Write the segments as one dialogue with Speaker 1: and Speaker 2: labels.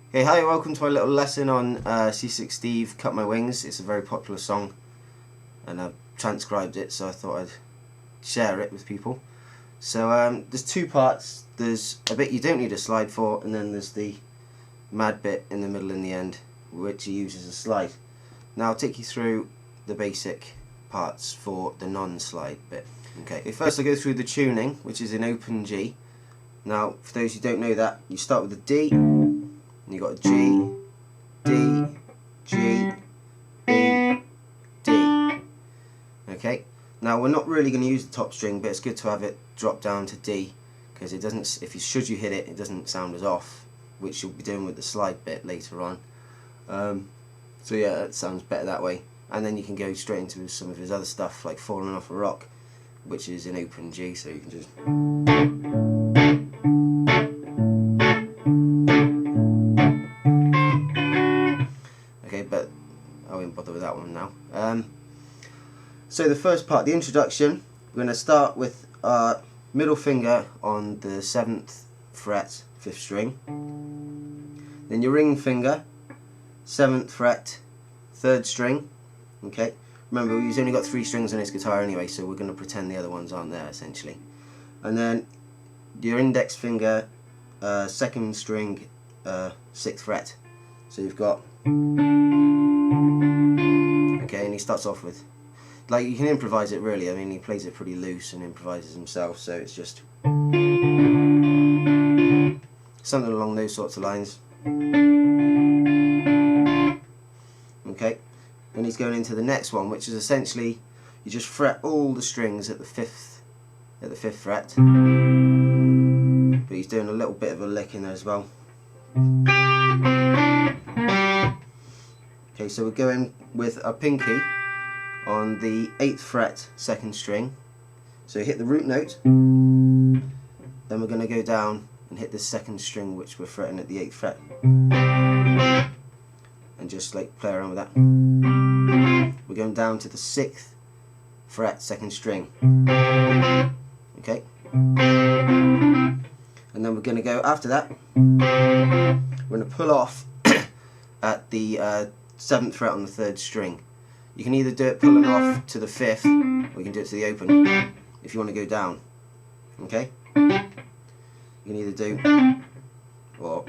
Speaker 1: Hey, hi, welcome to my little lesson on C6 Steve, Cut My Wings. It's a very popular song and I've transcribed it, so I thought I'd share it with people. So there's two parts. There's a bit you don't need a slide for, and then there's the mad bit in the middle and the end, which you use as a slide. Now I'll take you through the basic parts for the non-slide bit. Okay, first I'll go through the tuning, which is in open G. Now, for those who don't know that, you start with a D, and you've got a G, D, G, E, D. Okay, now we're not really going to use the top string, but it's good to have it drop down to D, because it doesn't, should you hit it, it doesn't sound as off, which you'll be doing with the slide bit later on. So yeah, it sounds better that way. And then you can go straight into some of his other stuff, like Falling Off a Rock, which is in open G, so you can just... Okay, but I won't bother with that one now. So the first part, the introduction, we're going to start with our middle finger on the 7th fret, 5th string. Then your ring finger, 7th fret, 3rd string. Okay, remember we've only got 3 strings on this guitar anyway, so we're going to pretend the other ones aren't there essentially. And then your index finger, 2nd string, 6th fret. So you've got... Okay, and he starts off with... Like, you can improvise it really. I mean, he plays it pretty loose and improvises himself, so it's just... something along those sorts of lines. Okay, then he's going into the next one, which is essentially you just fret all the strings at the 5th fret, but he's doing a little bit of a lick in there as well. Okay, so we're going with our pinky on the 8th fret, 2nd string. So hit the root note, then we're going to go down and hit the 2nd string, which we're fretting at the 8th fret, and just like play around with that. We're going down to the 6th fret, 2nd string. Okay, and then we're going to go after that. We're going to pull off at the 7th fret on the 3rd string. You can either do it pulling off to the 5th, or you can do it to the open if you want to go down. Okay, you can either do or.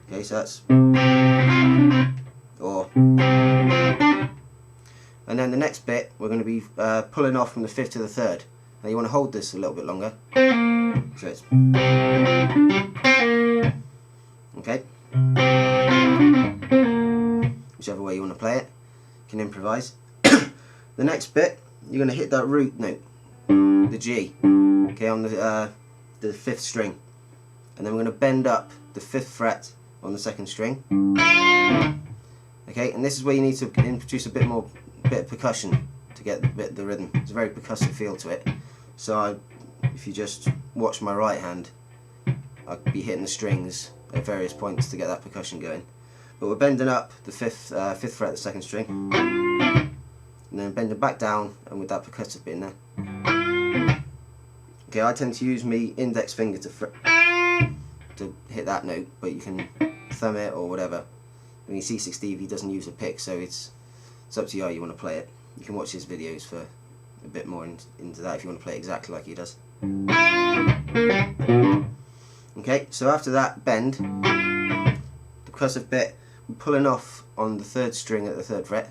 Speaker 1: Okay, so that's or. And then the next bit, we're going to be pulling off from the 5th to the 3rd. Now you want to hold this a little bit longer. So it's... Okay. Whichever way you want to play it, you can improvise. The next bit, you're going to hit that root note, the G, okay, on the 5th string. And then we're going to bend up the 5th fret on the 2nd string. Okay, and this is where you need to introduce a bit of percussion to get the rhythm. It's a very percussive feel to it. So if you just watch my right hand, I'll be hitting the strings at various points to get that percussion going. But we're bending up the 5th fret, the 2nd string, and then bending back down, and with that percussive bit in there. Okay, I tend to use my index finger to hit that note, but you can thumb it or whatever. I mean, C6 Steve, he doesn't use a pick, so it's up to you how you want to play it. You can watch his videos for a bit more into that if you want to play it exactly like he does. Okay, so after that bend, the percussive bit, we're pulling off on the 3rd string at the 3rd fret,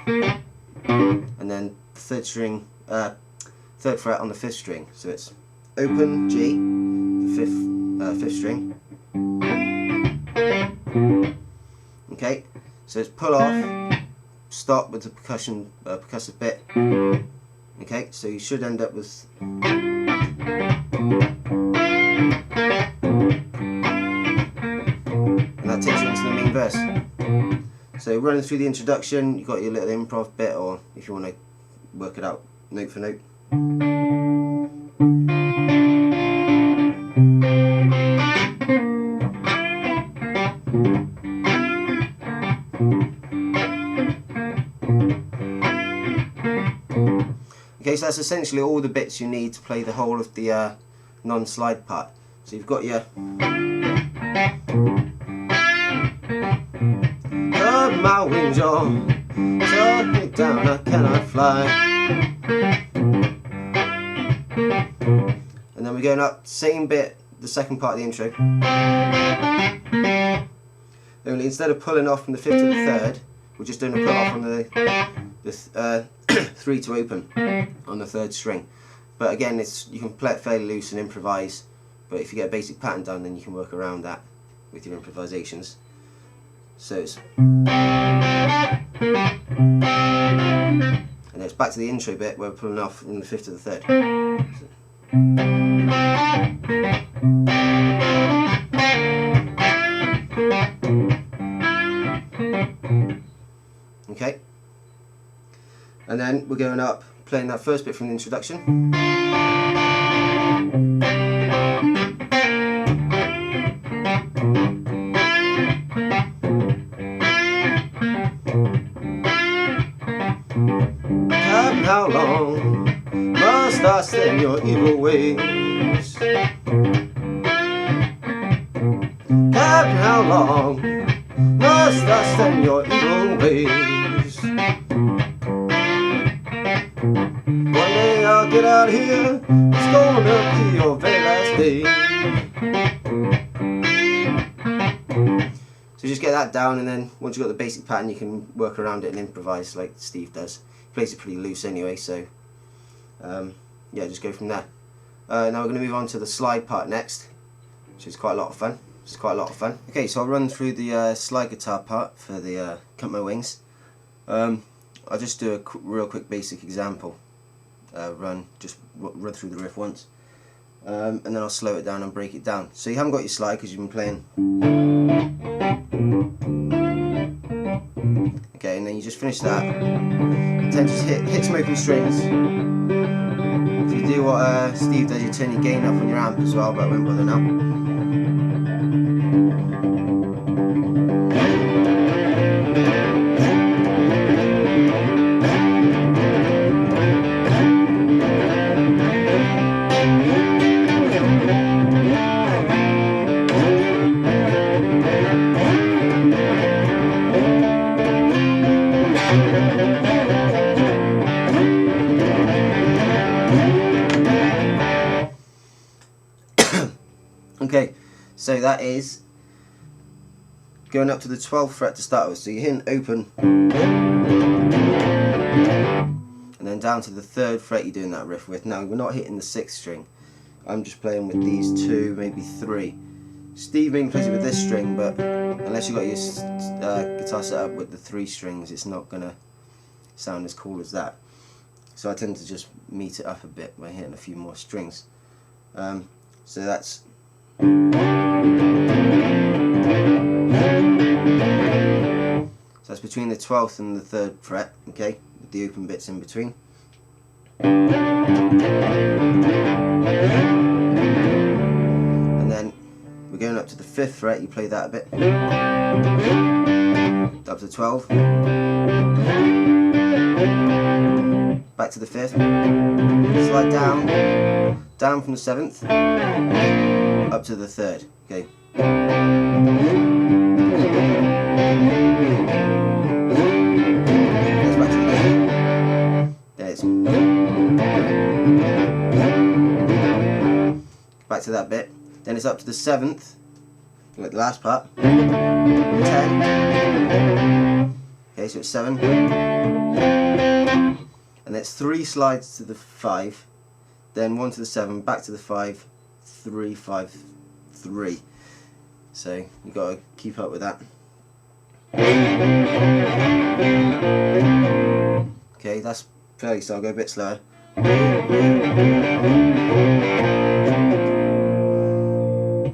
Speaker 1: and then the 3rd string, 3rd fret on the 5th string. So it's open G, the 5th string. Okay, so it's pull off, stop with the percussive bit. Okay, so you should end up with... And that takes you into the main verse. So running through the introduction, you've got your little improv bit, or if you want to work it out note for note. Okay, so that's essentially all the bits you need to play the whole of the non-slide part. So you've got your my wings, you're turn me down, I cannot fly. And then we're going up, same bit, the second part of the intro. Only instead of pulling off from the 5th to the 3rd, we're just doing a pull off on the 3 to open on the 3rd string. But again, you can play it fairly loose and improvise. But if you get a basic pattern done, then you can work around that with your improvisations. So it's, and then it's back to the intro bit where we're pulling off from the 5th to the 3rd. Okay, and then we're going up, playing that first bit from the introduction. Captain, how long must I stay in your evil ways? Captain, how long must I stay in your evil ways? One day I'll get out of here, it's gonna be your very last day. So just get that down, and then once you've got the basic pattern, you can work around it and improvise like Steve does. He plays it pretty loose anyway, so yeah, just go from there. Now we're going to move on to the slide part next, which is quite a lot of fun. Okay, so I'll run through the slide guitar part for the Cut My Wings. I'll just do a real quick basic example. Just run through the riff once, and then I'll slow it down and break it down. So you haven't got your slide because you've been playing. Okay, and then you just finish that. Then just hit some open strings. If you do what Steve does, you turn your gain up on your amp as well, but I won't bother now. Okay, so that is going up to the 12th fret to start with. So you're hitting open, and then down to the 3rd fret you're doing that riff with. Now we're not hitting the 6th string. I'm just playing with these 2, maybe 3. Steve mainly plays it with this string, but unless you've got your guitar set up with the 3 strings, it's not going to sound as cool as that. So I tend to just meet it up a bit by hitting a few more strings. So that's so that's between the 12th and the 3rd fret, okay, with the open bits in between. And then we're going up to the 5th fret, you play that a bit. Up to 12. Back to the 5th. Slide down from the 7th. Up to the 3rd, okay. Goes back to the 8th. There it is. Back to that bit. Then it's up to the 7th, like the last part. 10. Okay, so it's 7. And it's 3 slides to the 5, then 1 to the 7, back to the 5, 3, 5, 3. So you've got to keep up with that. Okay, that's fairly slow. I'll go a bit slower.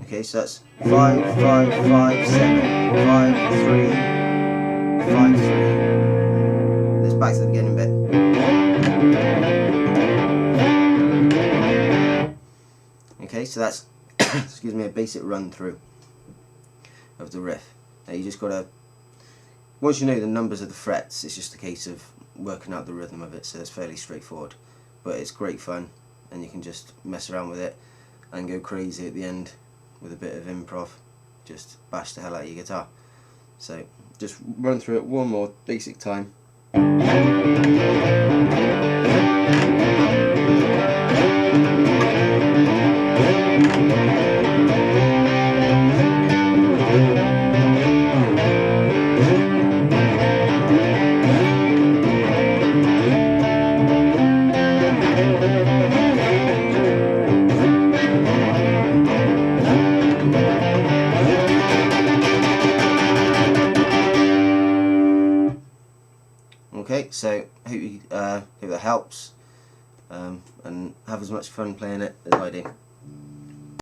Speaker 1: Okay, so that's 5, 5, 5, 7, 5, 3, 5, 3. Let's back to the beginning bit. Okay, so that's excuse me, a basic run through of the riff. Now you just gotta, once you know the numbers of the frets, it's just a case of working out the rhythm of it, so it's fairly straightforward. But it's great fun, and you can just mess around with it and go crazy at the end with a bit of improv. Just bash the hell out of your guitar. So just run through it one more basic time. Okay, so hope that helps, and have as much fun playing it as I do.